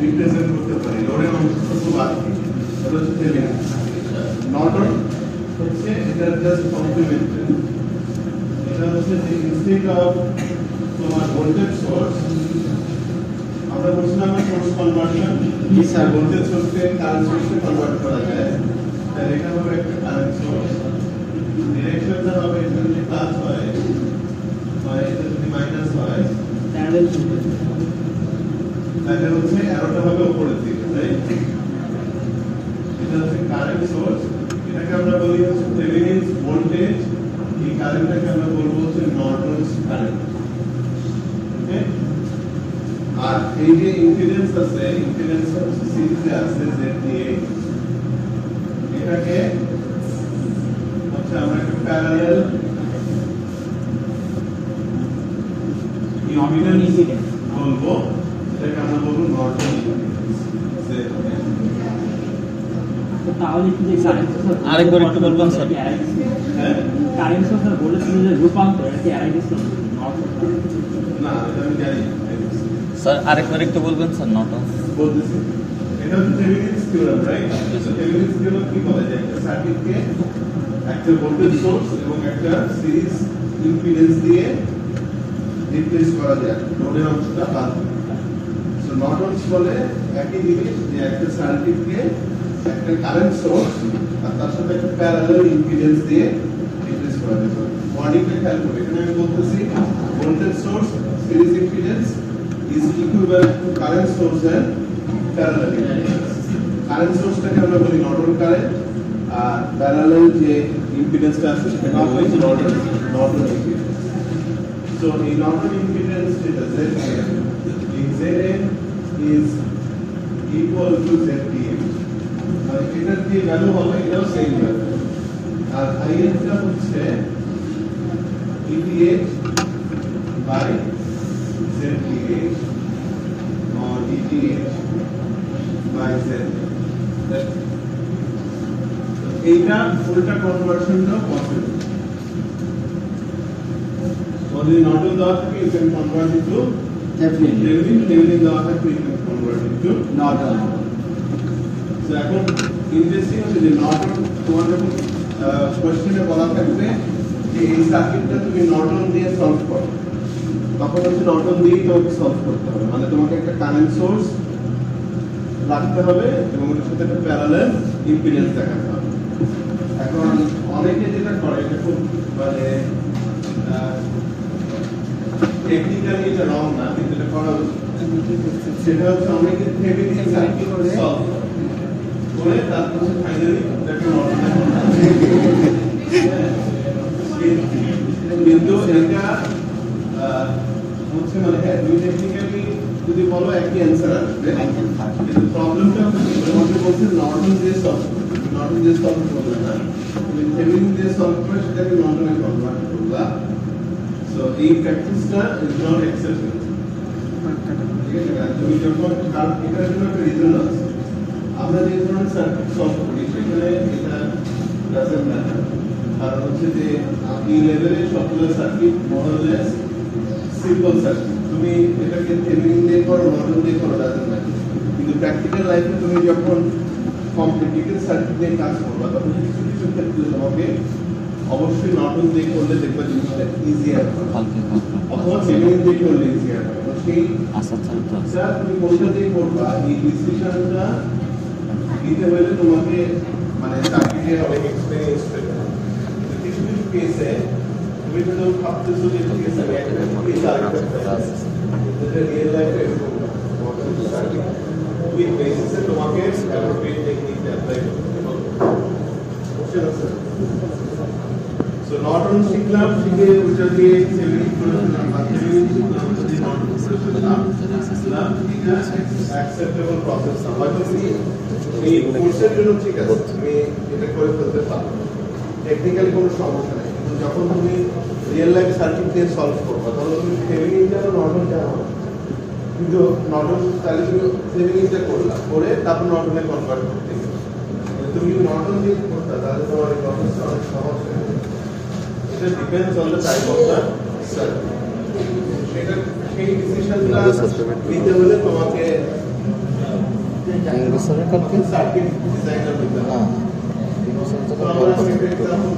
Represent করতে পারি, লোডের অংশটা খুব বাড়তি, এটা হচ্ছে থেভেনিন। নর্টন হচ্ছে এটা জাস্ট কমপ্লিমেন্টারি। এটা হচ্ছে যে ইনস্টেড অফ তোমার ভোল্টেজ সোর্স, আমরা বলছিলাম সোর্স কনভার্সন, ভোল্টেজ সোর্সকে কারেন্ট সোর্সে কনভার্ট করা যায়, তাহলে এটা হবে একটা কারেন্ট সোর্স, ডিরেকশনটা হবে এটা যদি প্লাস হয় বা এটা যদি মাইনাস হয়, তাহলে হচ্ছে অ্যারোটা হবে উপরের দিকে, রাইট? এটা হচ্ছে কারেন্ট সোর্স, এটাকে আমরা বলি হচ্ছে থেভেনিনস ভোল্টেজ, এই কারেন্টটাকে আমরা বলবো হচ্ছে নর্টনস কারেন্ট। ওকে, আর এই যে ইম্পিডেন্স আছে, ইম্পিডেন্স হচ্ছে সিরিজে আছে ZA, এটাকে হচ্ছে আমরা একটা প্যারালাল ইম্পিডেন্স বলবো, এটাকে আমরা বলবো নর্টন ইম্পিডেন্স। তাহলে কি যে আরেকবার একটু বলবেন স্যার? হ্যাঁ, কারেন্ট সোর্স আর ভোল্টেজ সোর্সের রূপান্তর এটা কি অ্যারাইডিস না, এটা আমি জানি স্যার আরেকবার একটু বলবেন স্যার? নর্টন বলতেছি, এটা হচ্ছে থেভেনিনস থিওরেম, রাইট? থেভেনিনস থিওরেম কি বলে যে একটা সার্কিটকে একটা ভোল্টেজ সোর্স এবং একটা সিরিজ ইম্পিডেন্স দিয়ে রিপ্লেস করা যায়, লোডের অংশটা বাদ দিয়ে। সো নর্টনস বলে একই জিনিস যে একটা সার্কিটকে একটা কারেন্ট সোর্স আর তার সাথে একটা প্যারালাল ইম্পিডেন্স দিয়ে রিপ্লেস করা যায়। বডিটা খেয়াল করবে, এখানে আমি বলতেছি voltage source series impedance is equivalent to current source and parallel impedance. Current source টাকে আমরা বলি নর্টন কারেন্ট, আর প্যারালাল যে ইম্পিডেন্সটা আছে সেটা হচ্ছে নর্টন ইম্পিডেন্স। সো এই নর্টন ইম্পিডেন্স যেটা ZN, এই ZN is equal to ZTM, আর এটার যে ভ্যালু হবে এটাও সেম ভ্যালু, আর IN টা হচ্ছে ETH by ZTH or ETH by Z. এইটা ফুলটা কনভার্সনটা পসিবল। যদি নর্টন দেওয়া থাকে you can convert it to Thevenin দেওয়া থাকে you can convert it to Norton. So এখন ইন্টারেস্টিং হচ্ছে যে নর্টন তোমার যখন কোশ্চেনে বলা থাকবে যে এই সার্কিটটা তুমি নর্টন দিয়ে সলভ করো, তখন হচ্ছে নর্টন দিয়েই তোমাকে সলভ করতে হবে, মানে তোমাকে একটা কারেন্ট সোর্স রাখতে হবে এবং ওটার সাথে একটা প্যারালাল ইম্পিডেন্স দেখাতে হবে। এখন অনেকে যেটা করে এটা খুব মানে টেকনিক্যালি এটা রং না, কিন্তু এটা করা উচিত, সেটা হচ্ছে অনেকে থেভেনিন সার্কিট সলভ করে তারপর ফাইনালি এটাকে নর্টনে কিন্তু এটা হচ্ছে মানে হ্যাঁ তুমি টেকনিক্যালি যদি বলো একই অ্যান্সার আসবে, কিন্তু প্রবলেমটা হচ্ছে বলছে নর্টন দিয়ে সলভ করবে, নর্টন দিয়ে সলভ করবে না, তুমি থেভেনিন দিয়ে সলভ করে সেটাকে নর্টনে কনভার্ট করবা। সো এই প্র্যাকটিসটা ইজ নট অ্যাকসেপ্টেবল, ঠিক আছে? তুমি যখন এটার জন্য একটা রিজন আছে, আমরা যে ধরনের সার্কিট সলভ করি সেখানে এটা ডাজন্ট ম্যাটার, কারণ হচ্ছে যে এই লেভেলের সবগুলো circuit more or less simple circuit, তুমি এটাকে থেভেনিন দিয়ে করো নর্টন দিয়ে করো ডাজন্ট ম্যাটার। কিন্তু প্র্যাকটিক্যাল লাইফে তুমি যখন কমপ্লিকেটেড সার্কিট নিয়ে কাজ করবা তখন কিছু কিছু ক্ষেত্রে তোমাকে অবশ্যই নর্টন দিয়ে করলে দেখবা জিনিসটা ইজিয়ার হবে, অথবা থেভেনিন দিয়ে করলে ইজিয়ার হবে। তো সেই আচ্ছা তুমি কোনটা দিয়ে করবা এই ডিসিশনটা নিতে হলে তোমাকে মানে সার্কিটের অনেক এক্সপেরিয়েন্স পেতে হবে। কিছু কিছু কেসে তুমি তো ভাবতেছো যে ঠিক আছে আমি একটা কেস আরেকটা যেটা রিয়েল লাইফে এরকম সার্কিট উইথ বেসিসে তোমাকে অ্যাপ্রোপ্রিয়েট টেকনিকটা অ্যাপ্লাই করতে হবে। সো নর্টন শিখলাম, শিখে ওইটা দিয়ে থেভেনিন করেছিলাম বা থেভেনিন শিখলাম, যদি নর্টন করেছিলাম, এটা অ্যাকসেপ্টেবল প্রসেস না। হয়তো তুমি এই কোর্সের জন্য ঠিক আছে তুমি এটা করে ফেলতে পারো, টেকনিক্যালি কোনো সমস্যা নেই, কিন্তু যখন তুমি রিয়েল লাইফ সার্কিট দিয়ে সলভ করবে তখন তুমি থেভেনিন জানো নর্টন জানো, কিন্তু নর্টন তাহলে তুমি থেভেনিনটা করলা, করে তারপর নর্টনে কনভার্ট করতে গেলে তুমি নর্টন দিয়ে করতে তাহলে তোমার এই প্রসেসটা অনেক সহজ হয়ে যাবে। এটা depends on the type of the circuit, সেটা সেই ডিসিশনটা নিতে হলে তোমাকে স্যারের কালকে সার্কিট ডিজাইনার হইতে হবে। হ্যাঁ বিঙ্গো স্যারের তো কল করতে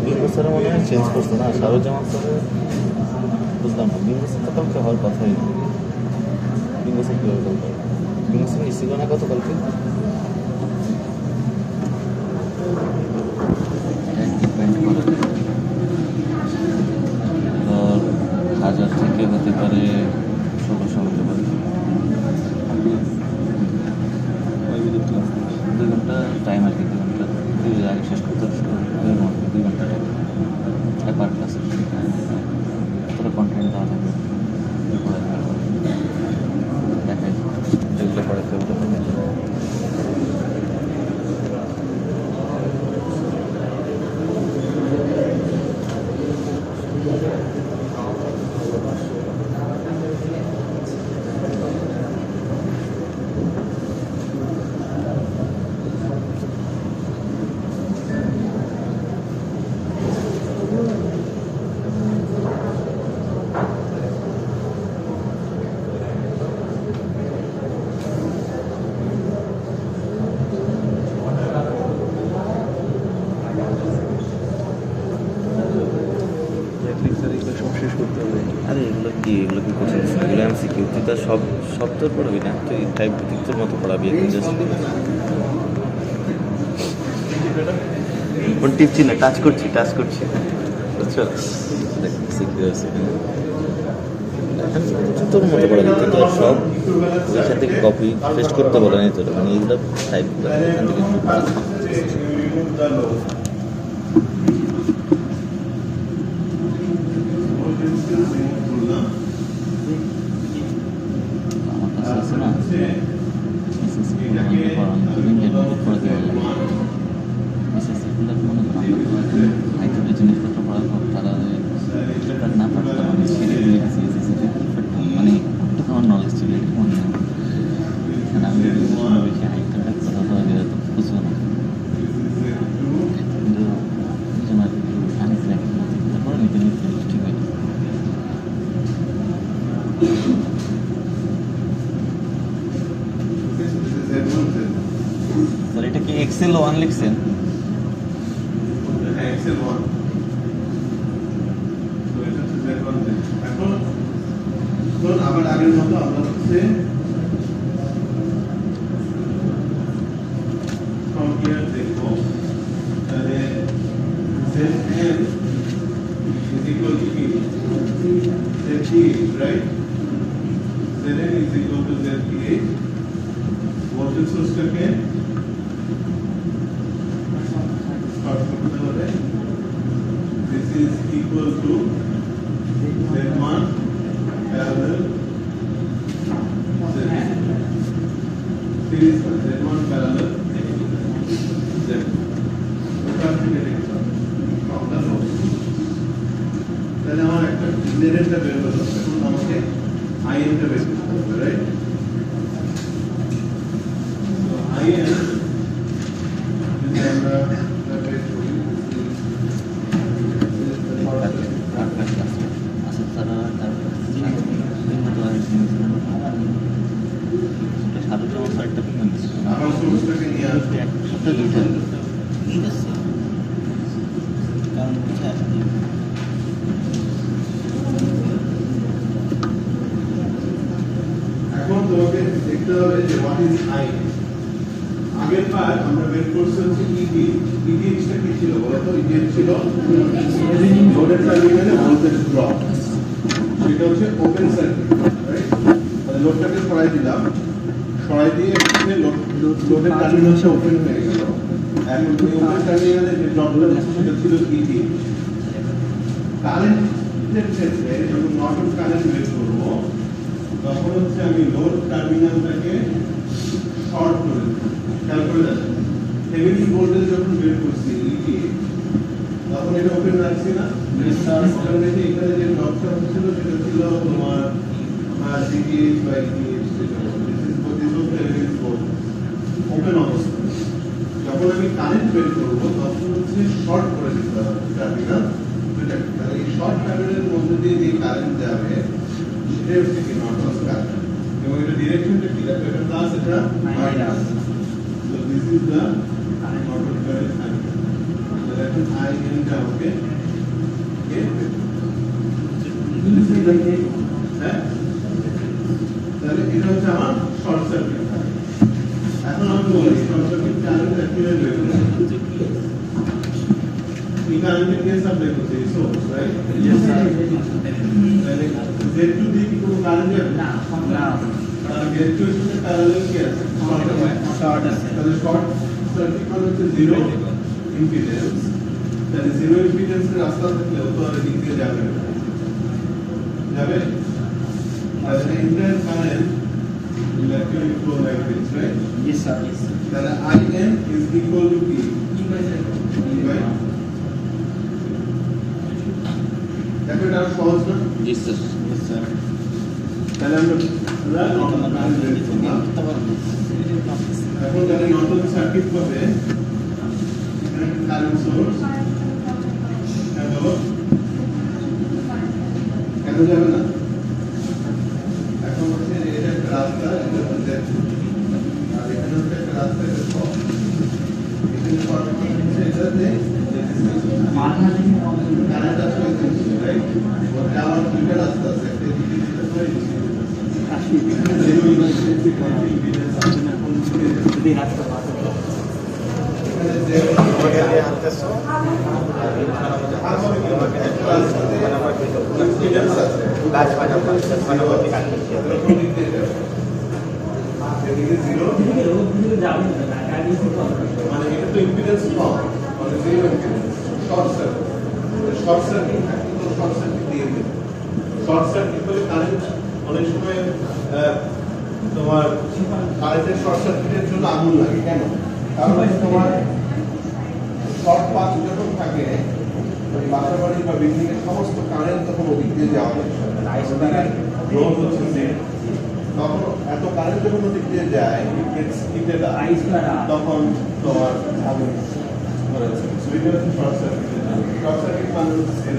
বিঙ্গো স্যারের মনে হয় চেঞ্জ করছে না সারুজ্জামান স্যারের বুঝলাম না বিঙ্গো স্যার তো কালকে হওয়ার কথাই না বিঙ্গো স্যার কীভাবে কল করে বিঙ্গো স্যার এসেছিল না কত কালকে হাজার থেকে হতে পারে 1600 হতে পারে 2 ঘন্টা টাইম আর কি 2 ঘন্টা 2 আগে শেষ করতে হবে 2 ঘন্টা টাইম পার ক্লাসে কতটা কন্টেন্ট দেওয়া যাবে দেখাই যেগুলো পড়াতে হবে আরে এগুলো কি কোচিং এগুলো এমসিকিউ তুই তো সব তোর পড়াবি না তুই টাইপ তোর মতো পড়াবি কোন টিপছি না টাচ করছি বুঝছো দেখ সিকিউ আছে তোর মতো পড়াবি তুই তো সব ওইখান থেকে কপি পেস্ট করতে বলে নাই তোর মানে এইগুলো টাইপ এখান থেকে আমার কাছে আছে না এসএসসি পড়া দেওয়া লাগে এসএসসি মনে করেন হাইকোর্টের জিনিসপত্র পড়ার পর তারা না পারতাম আমি সেটা ভুলে গেছি এসএসসিতে মানে কতটুকু আমার নলেজ ছিল এটা মনে হয় কারণ আমি কোনো বেশি হাইকোর্টের কথা তো আগে তো বুঝবো না কিন্তু আমার আনিস লাগে তারপরে নিতে ঠিক হয়ে স্যার এটা কি এক্সেল 1 লিখছেন এক্সেল 1 তো এটা হচ্ছে Z1 এখন ধরুন আবার আগের মতো আমরা হচ্ছে from here দেখো তাহলে Zn is equal to Zth, right? Zn is equal to Zth. Voltage source টাকে start করতে হবে. This is equal to Z1 parallel Z. Series Z1 parallel Z. তাহলে আমার একটা জেনারেটর বের করতে হবে এখন আমাকে আইএনটা বের করতে হবে, রাইট? সো আইএন যদি আমরা বের করি আমার সোর্সটাকে নিয়ে আসবে এখন তোমাকে দেখতে হবে যে হোয়াট ইজ আই। আগের বার আমরা বের করছি হচ্ছে ইডি টা কি ছিল বলো তো? ইডি ছিল লোডেড টার্মিনালে ভোল্টেজ ড্রপ, সেটা হচ্ছে ওপেন সার্কিট, রাইট? তাহলে লোডটাকে সরাই দিলাম, সরাই দিয়ে এখানে লোডের টার্মিনালটা ওপেন হয়ে গেল। এখন ওই ওপেন টার্মিনালে যে ড্রপটা হচ্ছে সেটা ছিল ইডি। কারেন্টের ক্ষেত্রে যখন নর্টন কারেন্ট বের করব তখন হচ্ছে আমি লোড টার্মিনালটাকে শর্ট করে দেব। খেয়াল করে দেখেন থেভেনিন ভোল্টেজ যখন বের করছি ইডি তখন এটা ওপেন রাখছি না, এখানে যে ড্রপটা হচ্ছিল সেটা ছিল তোমার ডিটিএইচ বাই ডিটিএইচ, ওপেন অবস্থা। যখন আমি কারেন্ট বের করব তখন হচ্ছে শর্ট করে দিতে হবে টার্মিনাল। তাহলে এই শর্ট টার্মিনালের মধ্যে দিয়ে যে কারেন্ট যাবে সেটা হচ্ছে কি নর্টনস কারেন্ট, এবং এটা ডিরেকশনটা কি? এটা প্লাস, এটা মাইনাস। তো this is the Norton current cycle. তাহলে এখন IN টা হবে হ্যাঁ, তাহলে এটা হচ্ছে আমার শর্ট সার্কিট। এখন আমি বলি শর্ট সার্কিট কারেন্ট অ্যাকুইভ্যালেন্ট বের করতে। এই কারেন্টের কেস আপনি করতে সোর্স রাইট? তাহলে Z2 দিয়ে কি কোনো কারেন্ট যাবে না তাহলে Z2 এর সাথে প্যারালাল কি আছে? শর্ট আছে তাহলে শর্ট সার্কিট মানে হচ্ছে জিরো ইম্পিডেন্স। তাহলে জিরো ইম্পিডেন্সের রাস্তা থাকলেও তো আর এদিক দিয়ে যাবে না। যাবে? তাহলে inter current will actually flow like this, right? yes sir yes তাহলে IN is equal to P. E by দেখো এটা আরো সহজ না? জি স্যার। yes sir তাহলে আমরা নর্টন কারেন্ট বের করলাম। এখন যারা নর্টন সার্কিট পাবে এখানে কারেন্ট সোর্স হ্যাঁ বলো কেন যাবে না? এখন হচ্ছে এটা একটা রাস্তা, এটা হচ্ছে আর এখানে হচ্ছে একটা রাস্তা, এটা শর্ট। এখানে শর্ট হচ্ছে এটাতে মাথা থেকে কারেন্ট আসলে রাইট ওটা আমার দুইটা রাস্তা আছে, একটা দিকে যেতে হয় এখানে জিরো ইনফিনিটি ইম্পিডেন্স আছে না কোন দিকে যদি রাস্তা পাস এখানে জিরো ইম্পিডেন্স আছে এদিকে জিরো যাবে না গাড়ি মানে এটা তো ইম্পিডেন্স কম মানে zero impedance short circuit short circuit থাকলে তো শর্ট সার্কিট দিয়ে দেবে শর্ট সার্কিট হলে কারেন্ট অনেক সময় তোমার কারেন্টের শর্ট সার্কিটের জন্য আগুন লাগে কেন? কারণ হচ্ছে তোমার শর্ট পাথ যখন থাকে ওই বাসা বাড়ি বা বিল্ডিং এর সমস্ত কারেন্ট তখন ওদিক দিয়ে যাওয়া যায় রোড হচ্ছে Z। তখন এত কারেন্ট যখন ওদিক দিয়ে যায় তখন তোমার আগুন ধরে যায়। সুইচ হচ্ছে শর্ট সার্কিট শর্ট সার্কিট মানে হচ্ছে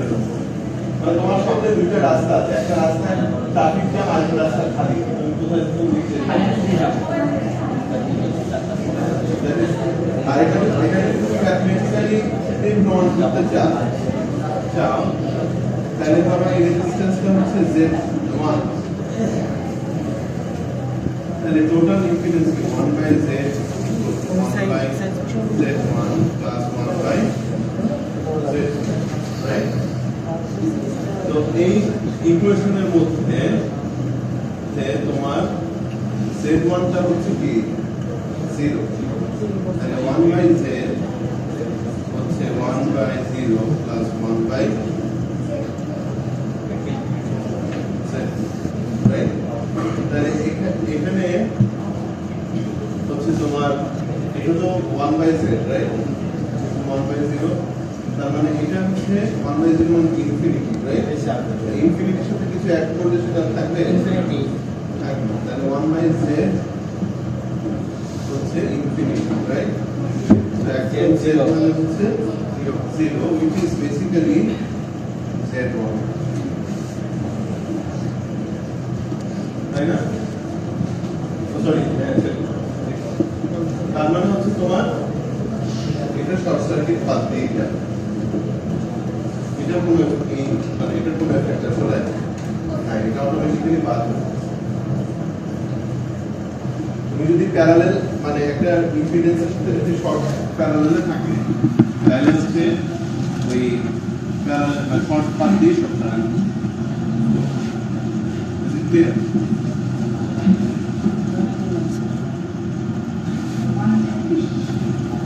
মানে তোমার সামনে দুইটা রাস্তা আছে, একটা রাস্তায় ট্রাফিক জ্যাম আর একটা রাস্তা খালি, তুমি কোথায় কোন দিক দিয়ে যাবে? আর এখানে তুমি ম্যাথমেটিক্যালি প্রমাণ করতে চাও তাহলে ধরো এই রেজিস্ট্যান্সটা হচ্ছে Z1 তাহলে টোটাল ইম্পিডেন্স কি 1 by Z 1 by Z1 plus 1 by Z right. তো এই ইকুয়েশনের মধ্যে যে তোমার Z1 টা হচ্ছে কি 0 তাহলে 1 বাই Z হচ্ছে 1 by 0 plus 1 by Z right. তাহলে এখানে হচ্ছে তোমার এটা তো 1 বাই Z রাইট 1 বাই 0 তার মানে এটা হচ্ছে 1 বাই 0 মানে ইনফিনিটি রাইট। ইনফিনিটির সাথে কিছু অ্যাড করলে সেটা থাকবে ইনফিনিটি থাকবে তাহলে 1 বাই Z হচ্ছে infinity right. So actual Z মানে হচ্ছে 0 which is basically Z1 তাই না? সরি তার মানে হচ্ছে তোমার এটা শর্ট সার্কিট বাদ দিয়ে যাবে এটা কোনো মানে এটা কোনো এফেক্ট আসলে না এটা অটোমেটিক্যালি বাদ হবে। তুমি যদি প্যারালাল মানে একটা ইম্পিডেন্সের সাথে যদি শর্ট প্যারালালে থাকে তাহলে হচ্ছে ওই প্যারালাল বা শর্ট পাথ দিয়ে শর্ট সার্কিট ক্লিয়ার।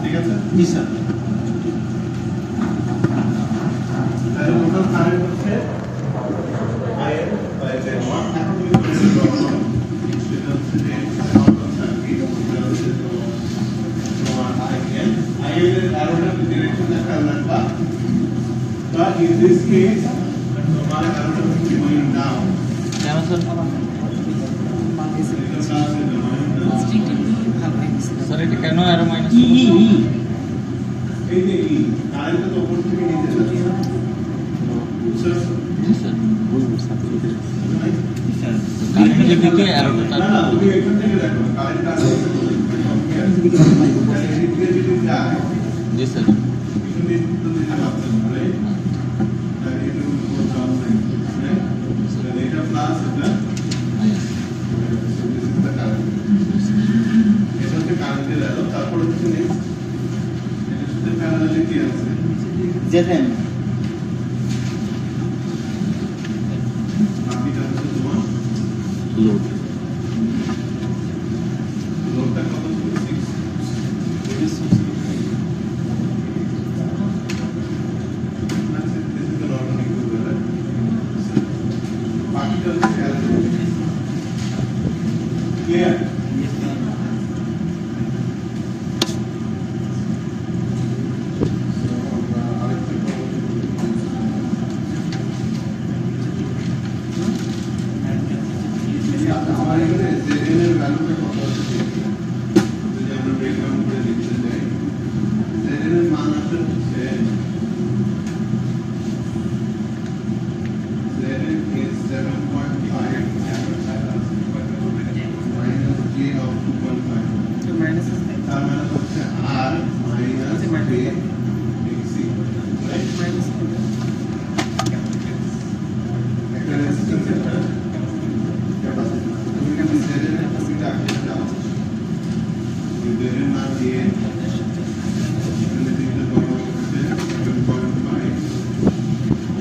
ঠিক আছে জি স্যার তাহলে টোটাল কারেন্ট হচ্ছে IN বাই Z1 এখন তুমি সেটা হচ্ছে যে নর্টন সার্কিট এটা হচ্ছে তোমার IN এর অ্যারোটা ডিরেকশন খেয়াল রাখবা বা ইন দিস কেস তোমার অ্যারোটা হচ্ছে গোয়িং ডাউন কেন স্যার? স্যার এটা কেন আরো মাইনাস? এই যে ই কারেন্টটা তো উপর থেকে নিচে যাচ্ছে জি স্যার বলবো স্যার। কারেন্টের দিকে আরোটা না না তুমি এখান থেকে দেখো কারেন্ট আসছে এদিকে যদি যায় জি স্যার এখানে তো দিতে পারছেন রাইট আর এটা কোনো চান্স নেই রাইট তাহলে এটা প্লাস এটা এটা হচ্ছে কারেন্টের এলো তারপর হচ্ছে নেক্সট এটার সাথে প্যারালালি কি আছে জেফেন বাকিটা হচ্ছে তোমার লোড লোডটা কত ছিল 6 আচ্ছা this is the normal equivalent বাকিটা হচ্ছে ক্যালকুলেশন ক্লিয়ার আমার এখানে জেন এর ভ্যালুটা কত আছে যদি আমরা ব্রেকডাউন করে লিখতে যাই জেন এর মান আসলে হচ্ছে gen is 7.5 minus j of 2.5 তার মানে হচ্ছে r minus k xc right একটা রেজিস্ট্যান্স একটা ক্যাপাসিটি তুমি এখানে জেড এর ক্যাপাসিটি আগে দাও জেড এর মান দিয়ে এখানে দিতে পারবো হচ্ছে 7.5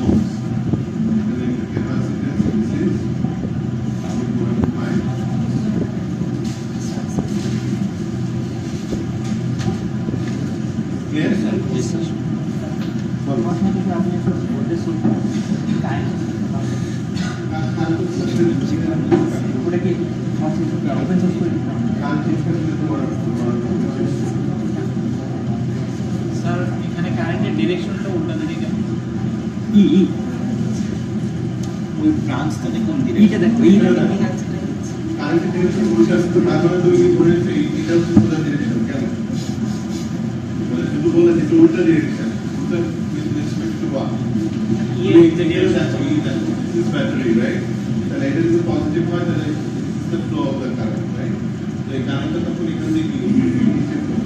ohms তাহলে capacitance is 7.5 clear G sir আপনি একটা ভোল্টেজ সোর্স কারেন্ট ওটা কি ওপেন সোর্স করে দিতে হবে? স্যার এখানে কারেন্টের ডিরেকশনটা উল্টাতে দিকে ই ওই ব্রাঞ্চটাতে কোন এইটা দেখো এইটা দেখো কারেন্টের ডিরেকশন উল্টা শুধু তারপরে দুই ধরে এটা হচ্ছে সোজা ডিরেকশন কেন বলে শুধু বলে যে উল্টা ডিরেকশন উল্টা with respect to what this battery right তাহলে এটা যদি পজিটিভ হয় তাহলে the flow of the current right তো এই কারেন্টটা তখন এখান থেকে কি নিচে flow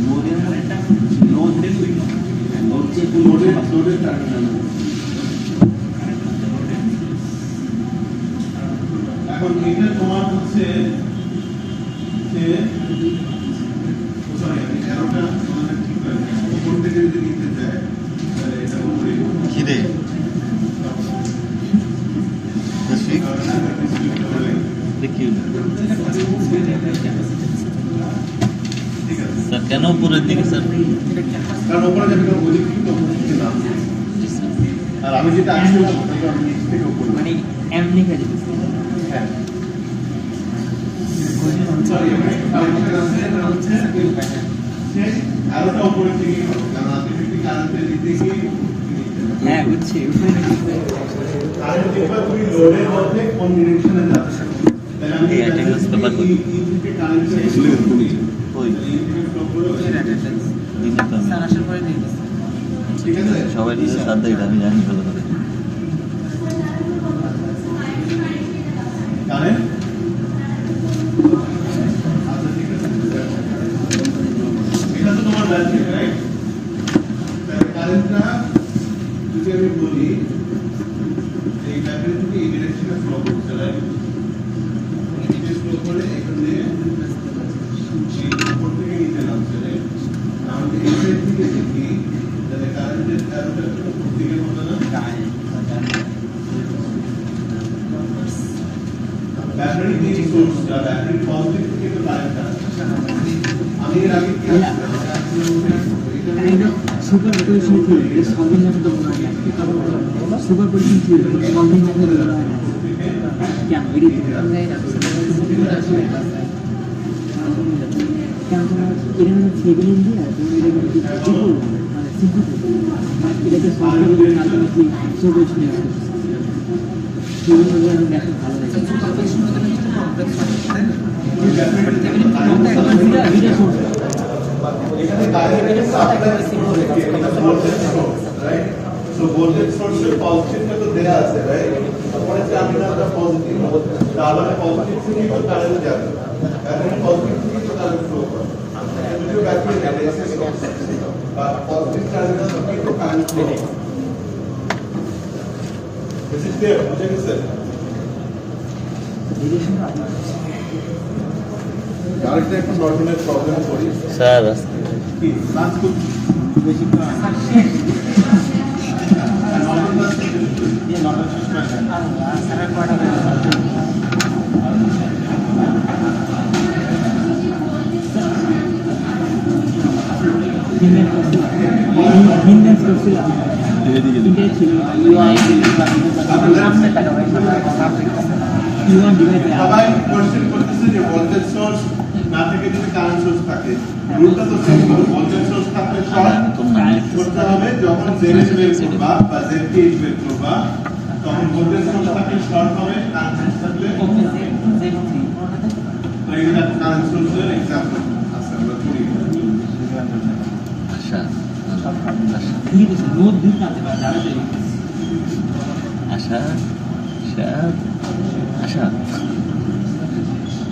লোডের মধ্যে লোডের সুইং লোডের টার্মিনাল এখন এটা তোমার হচ্ছে যে সরি আমি এরোটা তোমাদের ঠিক করে উপর থেকে যদি নিতে চাই তাহলে এটা উপরে খিদে দেখি ঠিক আছে স্যার কেন উপরের দিকে স্যার কারণ ওপরে যাবে কারণ ওই দিক থেকে তো নিচে নাম জি স্যার আর আমি যেটা আসছিলাম ওটাকে আমি নিচ থেকে উপরে মানে এমনি হয়ে যেতে হ্যাঁ সরি আরোটা উপরে থেকে হবে কারণ আলটিমেটলি কারেন্টের দিক থেকে হ্যাঁ বুঝছি কারেন্ট দেখবা তুমি লোডের মধ্যে কোন ডিরেকশনে যাচ্ছে তাহলে আমি এই attendance paper করি। এই থেকে কারেন্টের ফ্লো করি ওই এই থেকে ফ্লো করে দিনে তো স্যার আমি আসার পরে দিয়ে দিচ্ছি ঠিক আছে সবাই দিতে সাথ দেয় আমি জানি ভালো করে কারেন্ট আচ্ছা ঠিক আছে এটা তো তোমার ব্যাটারি রাইট তাহলে কারেন্টটা যদি আমি বলি এই ব্যাটারি থেকে এই ডিরেকশনে ফ্লো করছে রাইট নিচে ফ্লো করে এখান দিয়ে এই উপর থেকে নিচে নামছে রাইট আমি এই সাইড থেকে দেখি তাহলে কারেন্টের অ্যারোটা উপর দিকে হতো না ব্যাটারি দিয়ে সোর্সটা ব্যাটারি পজিটিভ থেকে তো কারেন্ট আসছে আমি এর আগে কি সুপার পজিশন থিওরি এটা সলভিং মেথড বলা হয় super position theory solving method বলা হয় কেন এটি কেন তোমার এটা মানে থেভেনিন দিয়ে তুমি এটা কিন্তু কি করবো মানে সিম্পল এটাকে সলভ করে আলটিমেটলি সুপার পজিশন ইউজ করছি থিওরি আমি দেখো ভালো লাগে এটা সোর্স এখানে কারেন্টের সাপ্লাই রাইট সো ভোল্টেজ সোর্সের পজিটিভটা তো দেয়া আছে রাইট তারপরে টার্মিনালটা পজিটিভ, তাহলে পজিটিভ থেকে তো কারেন্ট যাবে, এখন পজিটিভ থেকে তো কারেন্ট ফ্লো করবে। যদিও ব্যাটারি অ্যানালাইসিস করছে, বা পজিটিভ টার্মিনাল থেকে তো কারেন্ট ফ্লো করবে। Is it clear? বুঝে গেছে? আরেকটা এখন নর্টনের প্রবলেম করি। স্যার কি লাঞ্চ করছি বেশি না সবাই কোশ্চেন করতেছে যে ভোল্টেজ সোর্স না থেকে যদি কারেন্ট সোর্স থাকে, রুলটা তো সিম্পল, ভোল্টেজ সোর্স থাকলে শর্ট করতে হবে, যখন জেড বের করবা বা জেড বের করবা তখন ভোল্টেজ সোর্স থাকলে শর্ট হবে, কারেন্ট সোর্স থাকলে তো এটা কারেন্ট সোর্সের एग्जांपल আছে আমরা করি। আশা আশা আশা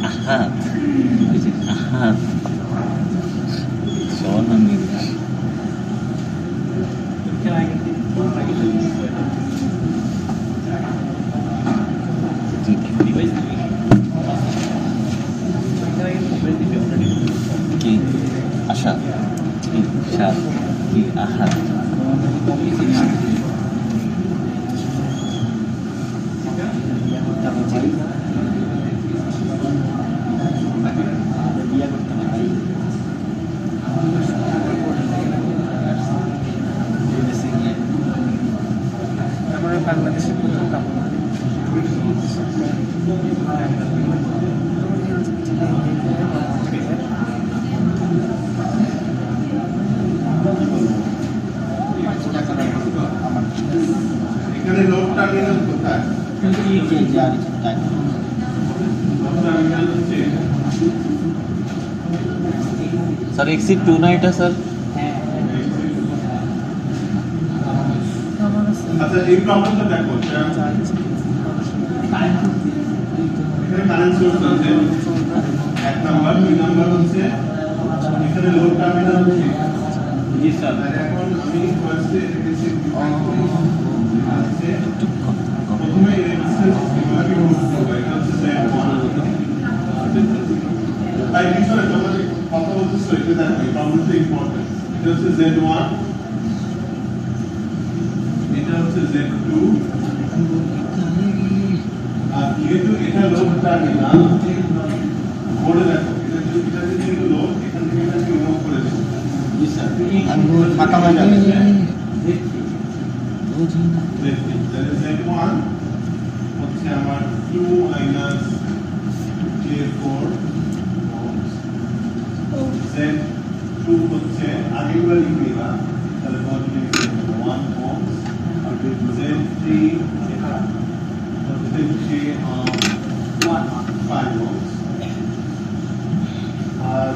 আশা আহা সমান নির্দেশ কি আশা কি সাত কি আহা বাংলাদেশের প্রথম কাপড় এখানে লোড টার্মিনাল কোথায়? লোড টার্মিনাল হচ্ছে सर एक्सिट 2 नाइट है सर আচ্ছা এই প্রবলেমটা দেখো, এখানে কারেন্ট সোর্স আছে এক নাম্বার, দুই নাম্বার হচ্ছে এখানে লোড টার্মিনাল হচ্ছে। জি স্যার, এখন আমি ফার্স্টে এটাকে সিম্পলিফাই করি। আছে প্রথমে রেজিস্ট্যান্স কিভাবে ইউজ করব, এটা হচ্ছে Z1। তাই বিষয়ে তোমরা যে কথা বলতেছো এটা দেখো, এই প্রবলেমটা ইম্পর্টেন্ট। এটা হচ্ছে Z1, এটা হচ্ছে Z2, আর যেহেতু এটা লোড টার্মিনাল বলে দেখো, এটা যেহেতু লোড, এখান থেকে এটা রিমুভ করে দেবো। জি স্যার, ফাঁকা হয়ে যাবে। Z1 হচ্ছে আমার 2 মাইনাস J4, Z2 হচ্ছে আগেগুলো লিখে নিলাম, তাহলে পজিটিভ 1 ওহম, Z3 হচ্ছে 5 ওহম, আর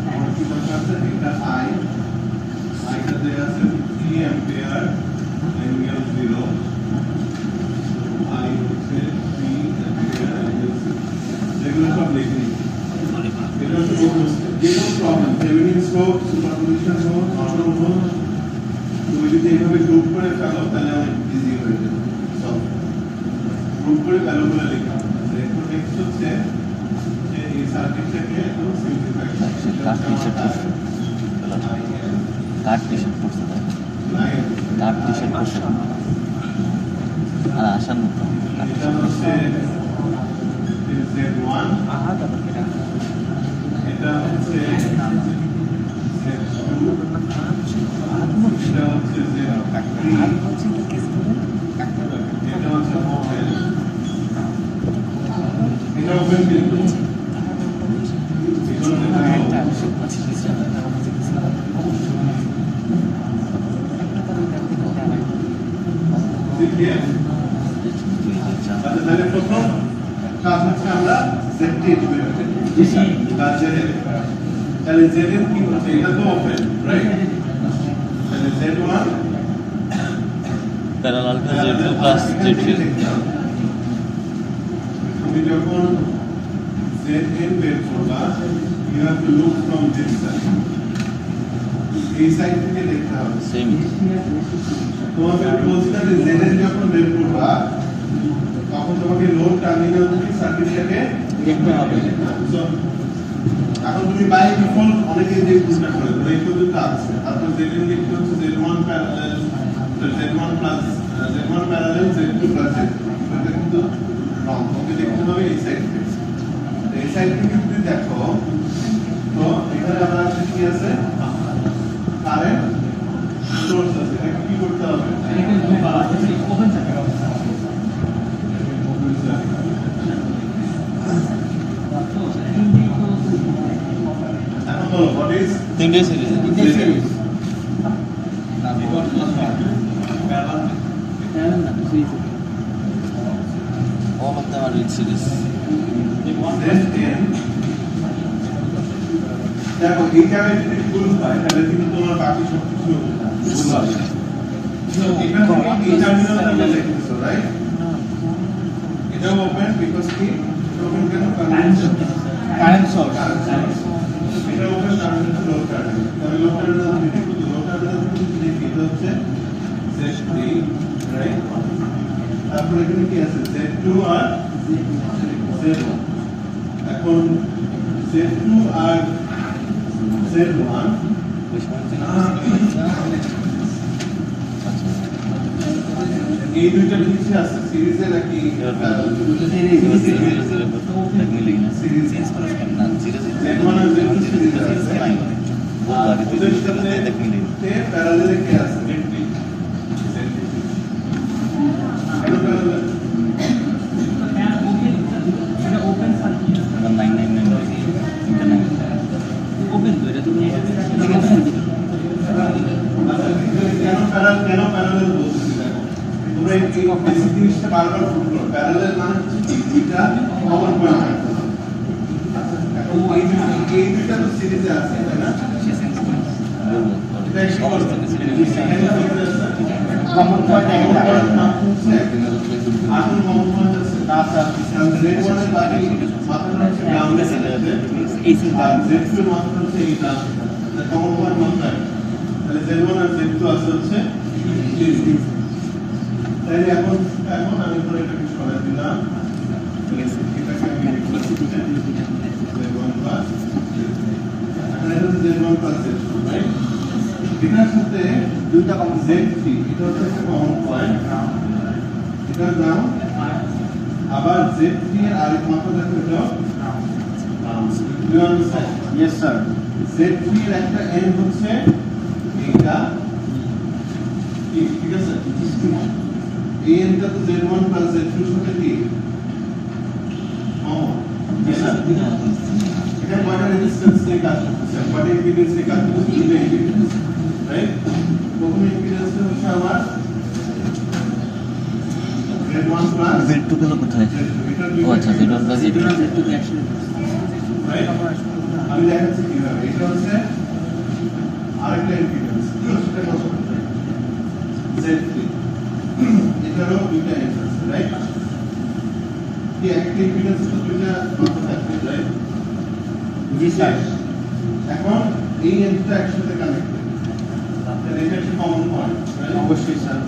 আমার কি দরকার আছে, এটা আইটা দেয়া আছে 3 অ্যাম্পিয়ার, অ্যাঙ্গেল 0, I হচ্ছে 3 অ্যাম্পিয়ার, অ্যাঙ্গেল 0, যেগুলো সব লিখে নিই। এটা হচ্ছে যে কোনো প্রবলেম, থেভেনিনস হোক, সুপারপজিশন হোক, নর্টন হোক, তুমি যদি এইভাবে গ্রুপ করে ফেলো তাহলে অনেক ইজি হয়ে যাবে সলভ। গ্রুপ করে ভ্যালুগুলো লেখা, এরপর নেক্সট হচ্ছে যে এই সার্কিটটাকে একটু সিম্পলিফাই কাট টি শার্ট পরছে কাট টি শার্ট পরছে আর আসার মতো এটা হচ্ছে Z1, এটা হচ্ছে Z2, এটা হচ্ছে Z3, এটা হচ্ছে ওপেন, এটা ওপেন কিন্তু তাহলে প্রথম কাজ হচ্ছে আমরা Z8 বের করি। জি স্যার, তাহলে Z8 কি হচ্ছে, এটা তো ওপেন, রাইট? তাহলে Z1 parallel to Z2 plus Z3 তুমি যখন Zn বের করবা, you have to look from this side. এই সাইড থেকে দেখতে হবে। সেম তোমাকে বলছিলাম যে Zn যখন বের করবা, তখন তোমাকে লোড টার্মিনাল থেকে সার্কিটটাকে দেখতে হবে। So, এখন তুমি বাই ডিফল্ট অনেকে যে বুঝটা করে ধরো এই পর্যন্ত আছে, তারপর Zn লিখতে হচ্ছে Z1 parallel Z1 plus Z1 parallel Z2 plus Z2, এটা কিন্তু রং। তোমাকে দেখতে হবে এই সাইড থেকে। এই সাইড থেকে যদি দেখো, তো এখানে আমরা কি আছে, কারেন্ট সোর্স আছে। এটা কি করতে হবে? ওপেন থাকে এখন বলো, what is তিনটে series all of them are in series Zn? দেখো এই জায়গায় যদি ভুল হয় তাহলে কিন্তু তোমার বাকি সব কিছু ভুল হবে। এটা তুমি এই টার্মিনালটা লিখতেছো, রাইট? এটা ওপেন বিকজ কি ওপেন কেন? কারেন্ট সোর্স এটা ওপেন টার্মিনাল লোড টার্মিনাল। তাহলে লোড টার্মিনাল থেকে লোড টার্মিনাল থেকে এটা হচ্ছে Z3, রাইট? তারপর এখানে কি আছে? Z2 আর Z1। এখন Z2 আর Z1 এই দুইটা কিছু আছে সিরিজে নাকি Z1 আর Z2 সিরিজে আছে, আর ওদের সাথে প্যারালালে কে আছে? Z3। কেন প্যারালাল? ওপেন সার্কিট ওপেন তো এটা তো কেন প্যারালাল বলতেছি? দেখো তোমরা এই বেসিক জিনিসটা বারবার ভুল করো। প্যারালাল মানে হচ্ছে দুইটা কমন পয়েন্ট থাকতে হবে। এখন এই দুইটা তো সিরিজে আছে, তাই না? এটা কি করবে? কমন পয়েন্ট একটা এখন কমন পয়েন্ট আছে না স্যার। Z1 এর বাকি মাত্রা হচ্ছে গ্রাউন্ডে আছে, এসি আর Z2 এর মাত্রা হচ্ছে এই গ্রাউন্ড। কমন পয়েন্ট মাত্রা, তাহলে Z1 আর Z2 আছে হচ্ছে তাহলে এখন আমি ধরে এটাকে সরাই দিলাম, এটাকে আমি Z1 প্লাস এখন এটা হচ্ছে Z1 প্লাস Z2, রাইট? এটার সাথে দুইটা কমন Z3, এটা হচ্ছে একটা কমন পয়েন্ট, এটা গ্রাউন্ড। আবার Z3 এর আরেক মাত্রা দেখো, এটা গ্রাউন্ড। Yes sir. Z3 এর একটা এন্ড হচ্ছে এইটা, ঠিক আছে? এই এন্ডটা তো Z1 প্লাস Z2 এর সাথে কি কমন? এটা কয়টা রেজিস্ট্যান্স নিয়ে কাজ করতেছে, কয়টা ইম্পিডেন্স নিয়ে কাজ করতেছে? দুটো ইম্পিডেন্স, রাইট? প্রথম ইম্পিডেন্সটা হচ্ছে আমার Z1 প্লাস Z2 গেল কোথায়? ও আচ্ছা Z1 প্লাস Z2 রাইট? আমি দেখাচ্ছি কিভাবে। এটা হচ্ছে আরেকটা ইম্পিডেন্স, সেটা কত? Z3। এটারও দুইটা এন্ড আছে, রাইট? কি একটা ইম্পিডেন্স তো দুইটা মাত্রা থাকবে, রাইট? জি স্যার। এখন এই এন্ডটা একসাথে কানেক্টেড, তাহলে এটা একটা কমন পয়েন্ট, রাইট? অবশ্যই স্যার।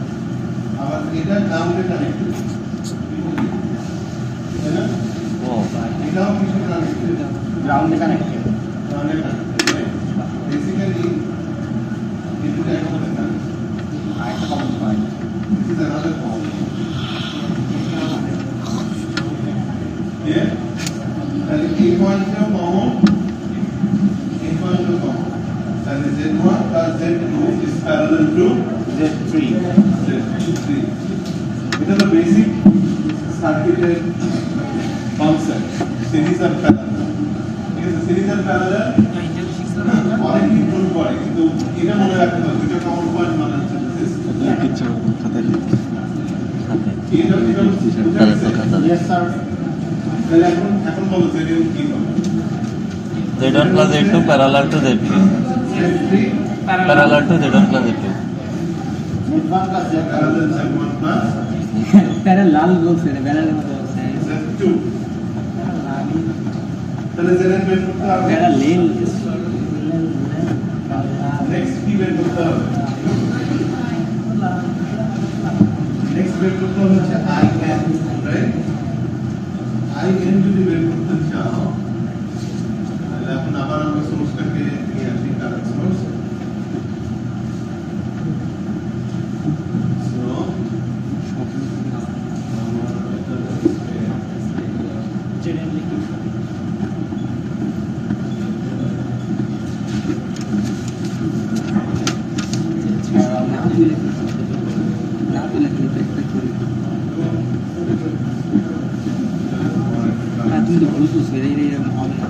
আবার এটা গ্রাউন্ডে কানেক্টেড, তাই না? ও এটাও কিছু কানেক্টেড, গ্রাউন্ডে কানেক্টেড গ্রাউন্ডে কানেক্টেড, রাইট? বেসিক্যালি এই দুটো একসাথে কানেক্টেড। আরেকটা common point This is another point. Yeah? তাহলে এই পয়েন্টটাও কমন, এই পয়েন্টটাও কমন। তাহলে Z1 plus Z2 is parallel to Z3 Z3. এটা তো বেসিক সার্কিটের কনসেপ্ট, সিরিজ আর প্যারালাল। ঠিক আছে, সিরিজ আর প্যারালাল অনেকেই ভুল করে, কিন্তু এটা মনে রাখতে হবে, দুটো কমন পয়েন্ট মানে হচ্ছে কিছু খাতায় লিখি এটা খাতা ইয়েস স্যার তাহলে এখন বলো Z1 কি হবে? Z1 plus Z2 parallel to Z3 Z3 parallel to Z1 plus Z2 Z1 plus parallel Z1 plus parallel বলছে না প্যারালাল মতো বলছে Z2 তাহলে জেনারেল বের করতে হবে যারা লেন নেক্সট কি বের করতে হবে নেক্সট বের করতে হবে হচ্ছে I N right I N যদি বের করতে চাও তাহলে এখন আবার আমরা সোর্সটাকে নিয়ে আসি কারেন্ট সোর্স সো জেনারেলি কি না তুলে না তুলে একটা করে না তুমি তো ব্লুটুথ এর হবে না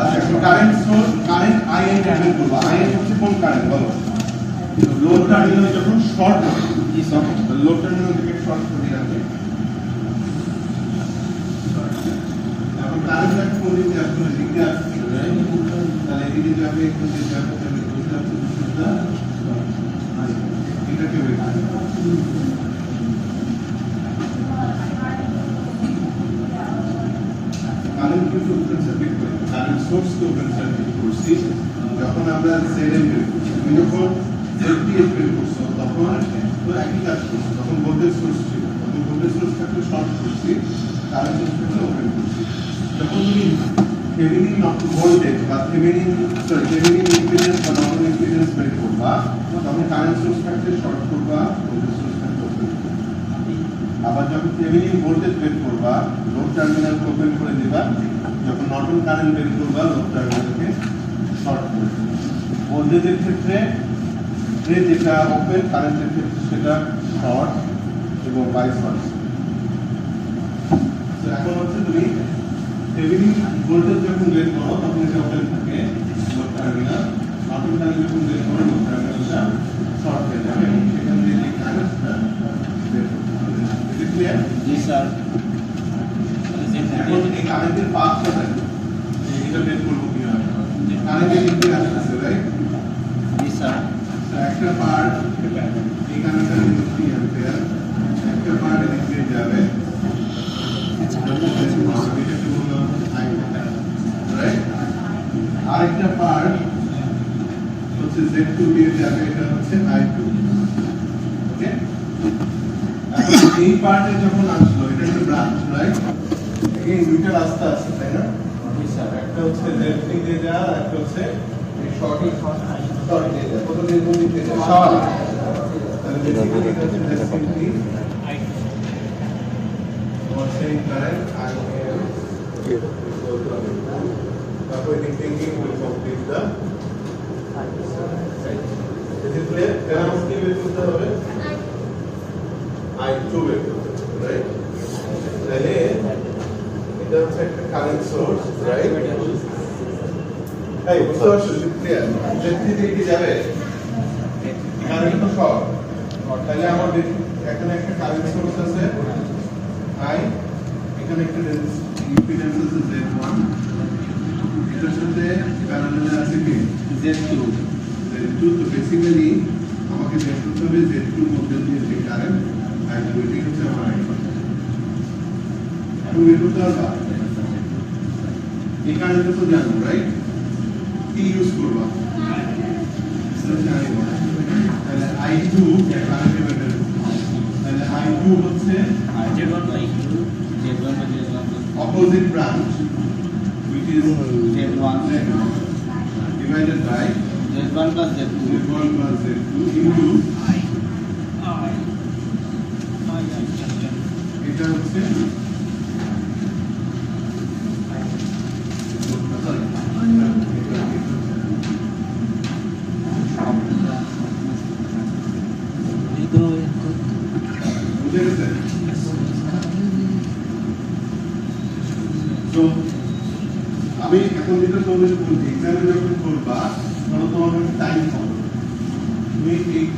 আচ্ছা current source current I N বের করব আই এন হচ্ছে কোন কারেন্ট বলো লোড টার্মিনাল যখন শর্ট হবে লোড টার্মিনাল থেকে শর্ট করে রাখবে এখন কারেন্ট একটা কোন দিকে আসবে দিকে আসবে তাহলে এদিকে যাবে একটু দিকে যাবে তাহলে বুঝতে পারছো বুঝতে এটাকে বের করবে কারেন্ট কিন্তু ওপেন সার্কিট করে কারেন্ট সোর্স কে ওপেন সার্কিট করছি যখন আমরা জেএন বের করছি তুমি যখন জেপিএস বের করছো তখন তো একই কাজ করছো তখন ভোল্টেজ সোর্স ছিল তখন ভোল্টেজ সোর্সটাকে শর্ট করছি কারেন্ট সোর্সটাকে ওপেন করছি যখন তুমি থেভেনিন ভোল্টেজ বা থেভেনিন ইম্পিডেন্স বা নর্টন ইম্পিডেন্স বের করবা তখন কারেন্ট সোর্সটাকে শর্ট করবা ভোল্টেজ সোর্সটাকে ওপেন করবা আবার যখন থেভেনিন ভোল্টেজ বের করবা লোড টার্মিনাল ওপেন করে দিবা যখন নর্টন কারেন্ট বের করবা লোড টার্মিনালকে শর্ট করে দিবা ভোল্টেজের ক্ষেত্রে যেটা ওপেন কারেন্টের ক্ষেত্রে সেটা শর্ট এবং ভাইস ভার্সা তো এখন হচ্ছে তুমি থেভেনিন ভোল্টেজ যখন বের করো তখন এটা ওপেন থাকে লোড টার্মিনাল নর্টন কারেন্ট যখন বের করো লোড টার্মিনালটা শর্ট হয়ে যাবে এবং সেখান দিয়ে যে কারেন্টটা বের করতে হবে ক্লিয়ার জি স্যার এখন এই কারেন্টের পাথটা দেখো এটা বের করবো কিভাবে কারেন্টের দিকে আসছে রাইট জি স্যার একটা পার্ট এই কারেন্টটা 3 অ্যাম্পিয়ার একটা পার্ট এদিকে যাবে রাইট আরেকটা পার্ট হচ্ছে Z2 দিয়ে যাবে এটা হচ্ছে I2 ওকে এই পার্টে যখন আসলো এটা একটা ব্রাঞ্চ রাইট এই দুইটা রাস্তা আছে তাই না একটা হচ্ছে লেফট দিক দিয়ে যাওয়া আর একটা হচ্ছে এই শর্ট দিয়ে যাওয়া কত দিয়ে কোন দিক দিয়ে যাওয়া শর্ট তাহলে বেসিক্যালি এটা হচ্ছে simply what's current I am তারপর এই thinking will complete the is it clear এর কি বের করতে হবে I2 বের করতে হবে রাইট তাহলে এটা হচ্ছে একটা কারেন্ট সোর্স রাইট এই বুঝতে পারছো ক্লিয়ার যেতে দিকে যাবে কারেন্ট তো শর্ট তাহলে আমার এখানে একটা কারেন্ট সোর্স আছে I এখানে একটা ইম্পিডেন্স আছে Z1 এটার সাথে প্যারালাল আছে কি Z2 তো বেসিক্যালি আমাকে বের করতে হবে Z2 এর মধ্যে দিয়ে যে কারেন্ট আর এটি হচ্ছে আমার I1 এখন বের করতে হবে এই কারেন্টটা তো জানো রাইট কি ইউজ করবা তাহলে I2 কারেন্টে বের তাহলে I2 হচ্ছে Z1 by Z1 by Z1 opposite branch which is Z1 divided by Z1 plus Z2 Z1 plus Z2 into এটা হচ্ছে বুঝে গেছে তো আমি এখন যেটা তোমাদের বলছি এক্সামে যখন করবা ধরো তোমার কাছে টাইম কম তুমি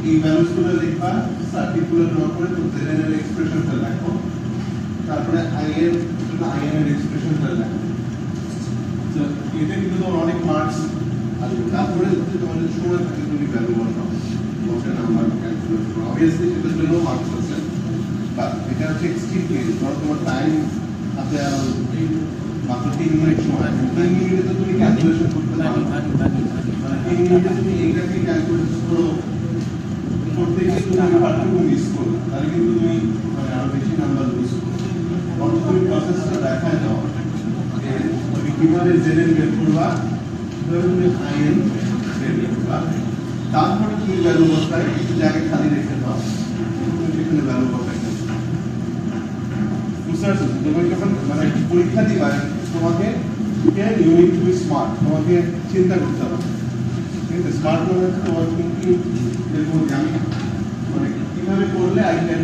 এই ভ্যালুসগুলো লিখবা সার্কিটগুলো ড্র করে তো জেনারেল এক্সপ্রেশনটা লেখো তারপরে আই এর জন্য আই এর এক্সপ্রেশনটা লেখো তো এটা কিন্তু তোমার অনেক মার্কস আসবে তারপরে যদি তোমাদের সময় থাকে তুমি ভ্যালু বসাও বসে নাম্বার ক্যালকুলেট করো অবভিয়াসলি সেটার জন্য মার্কস আছে বাট এটা হচ্ছে এক্সট্রিম কেস ধরো তোমার টাইম মাত্র 3 মিনিট সময় 3 মিনিটে তো তুমি ক্যালকুলেশন করতে পারো মানে 3 মিনিটে তুমি এইটাকে ক্যালকুলেট করতে গিয়ে তুমি পার্টটুকু মিস করো তাহলে কিন্তু তুমি মানে আরো বেশি নাম্বার লুজ করো অন্তত তুমি প্রসেসটা দেখায় দাও যে তুমি কিভাবে জেনেন বের করবা কিভাবে তুমি আইএন বের করবা তারপরে তুমি ভ্যালু বসায় কিছু জায়গায় খালি রেখে দাও তুমি সেখানে ভ্যালু বসায় বুঝতে পারছো তুমি যখন মানে পরীক্ষা দিবা তোমাকে you need to be smart তোমাকে চিন্তা করতে হবে ঠিক আছে স্মার্ট মানে হচ্ছে তোমার কিন্তু এরকম যে আমি মানে কিভাবে করলে I can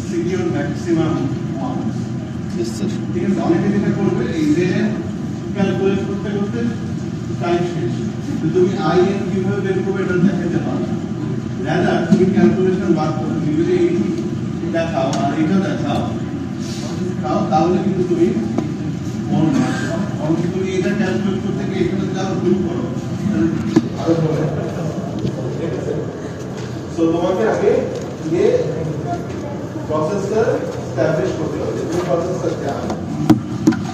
secure maximum marks ঠিক আছে অনেকে যেটা করবে এই যে ক্যালকুলেট করতে করতে টাইম শেষ তো তুমি আইএন কিভাবে বের করবে এটা দেখাতে পারবে রাদার তুমি ক্যালকুলেশন বার করো তুমি যদি এই দেখাও আর এটা দেখাও তাহলে কিন্তু তুমি মনে রাখো অনেক তুমি এটা ক্যালকুলেট করতে গিয়ে এখানে যাও ভুল করো আরো বলে সো তোমাকে আগে ये প্রসেসটা এস্টাবলিশ করতে হবে তুমি প্রসেসটা জানো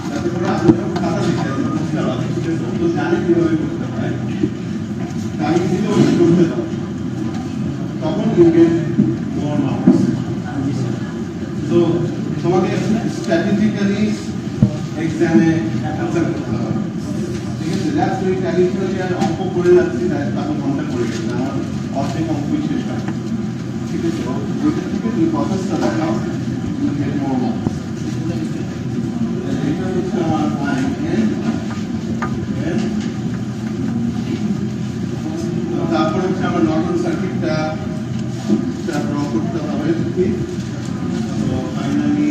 তাতে করে আপনি যখন খাতা লিখতে যাবেন বুঝতে পারবেন তো জানে কিভাবে করতে হয় টাইম দিলে ওটা করতে দাও তখন ইউ গেট মোর মার্কস তো তোমাকে স্ট্র্যাটেজিক্যালি এক্সামে অ্যান্সার করতে হবে ঠিক আছে জাস্ট ওই ট্র্যাডিশনালি আর অঙ্ক করে যাচ্ছি তারপর ঘন্টা করে গেছে আমার অর্ধেক অঙ্কই শেষ হয় ঠিক আছে ওইটা থেকে তুমি প্রসেসটা দেখাও এটা হচ্ছে আমার তারপরে হচ্ছে আমার নর্মাল সার্কিটটা ড্র করতে হবে ঠিক তো finally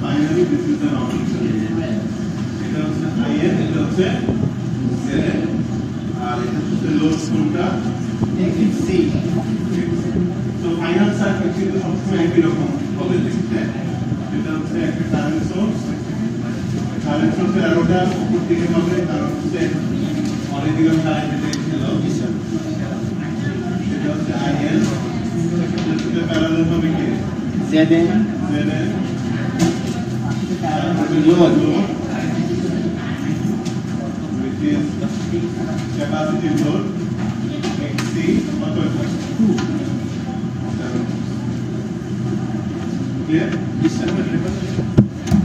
finally this is the normal circuit এটা হচ্ছে IN এটা হচ্ছে ZN আর এটা হচ্ছে লোড কোনটা XC তো ফাইনাল সার্কিট কিন্তু সবসময় একই রকম হবে দেখতে এটা হচ্ছে একটা কারেন্ট সোর্স আরোটা উপর দিকে হবে কারণ হচ্ছে অরিজিনাল কারেন্ট এটা ছিল এটা হচ্ছে IN এটা প্যারালাল হবে কি ZN load which is capacitive load XC clear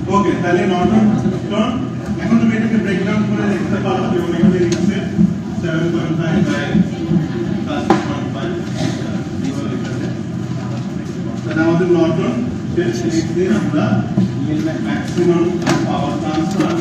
okay তাহলে নর্টন টর্ন এখন তুমি এটাকে ব্রেকডাউন করে দেখতে পারো যেমন এখানে লিখছে 7.5 বাই 6.5 তাহলে আমাদের নর্টন শেষ আমরা maximum power transfer